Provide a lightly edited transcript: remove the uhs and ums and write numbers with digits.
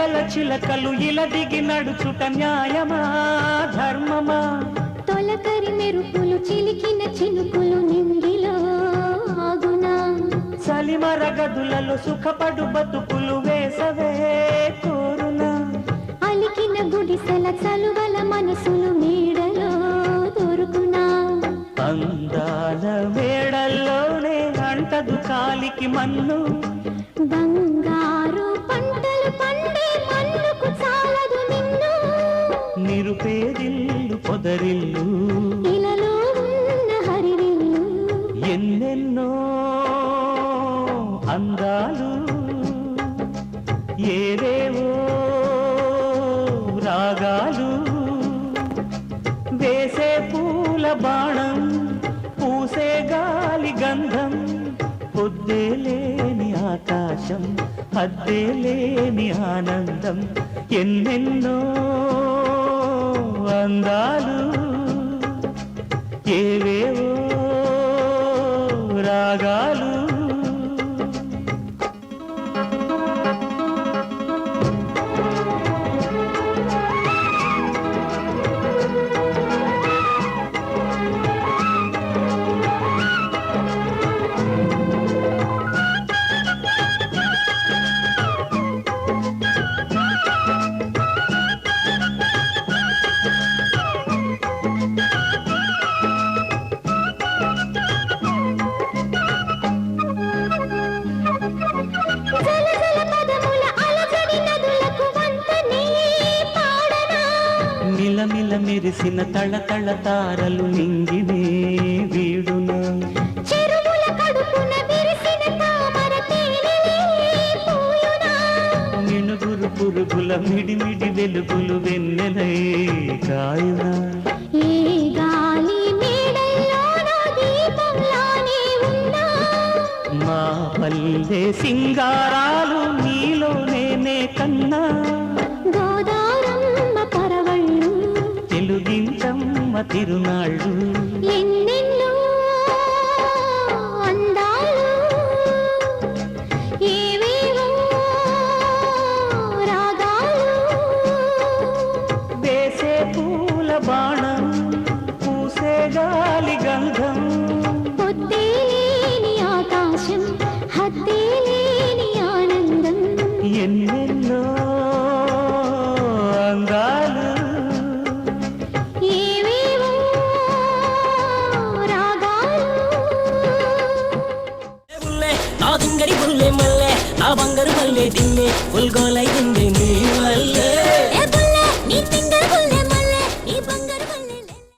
ఎదల చిలకలు ఇలా దిగి నడుచుట న్యాయమా ధర్మమా తొలకరి మెరుపులు చిలికిన చినుకులు నింగిలో ఆగునా చలిమర గదులలో సుఖపడు బతుకులు వేసవే కోరునా అలికిన గుడిసెల చలువల మనసులు నీడలో దొరుకునా అందాల మేడల్లోనే అంటదు కాలికి మన్ను బంగారు పంటలు పండే మన్నుకు చాలదు నిన్ను నిరుపేదిల్లు పొదరిల్లు ఇలలో ఉన్న హరివిల్లు ఎన్నెన్నో అందాలు ఏవేవో రాగాలు వేసే పూల బాణం పూసే గాలి గంధం పొద్దే లేని ఆకాశం హద్దే లేని ఆనందం ఎన్నెన్నో అందాలు ఏవేవో రాగాలు మిలమిల మెరిసిన తళతళ తారలు నింగినే వీడున చెరువుల కడుపున విరిసిన తామర తేనెలే పూయునా మినుగురు పురుగుల మిడిమిడి వెలుగులు వెన్నెలై కాయున ఏ గాలి మేడల్లోన దీపంలానే ఉన్నా మా పల్లె సింగారాలు నీలో నేనే కన్నా గోదారమ్మ పరవళ్ళు తెలుగించమ్మ తిరునాళ్ళు ఎన్నెన్నో అందాలు ఏవేవో రాగాలు వేసే పూల బాణం పూసే గాలి గంధం పొద్దే లేని ఆకాశం హద్దే లేని ఆనందం ఎన్నెన్నో అందాలు ఏవేవో రాగాలు నా దింగడి బుల్లె మల్లె నా బంగారు మల్లె దిన్నె ఉల్గోలై దిండే నీ వల్లే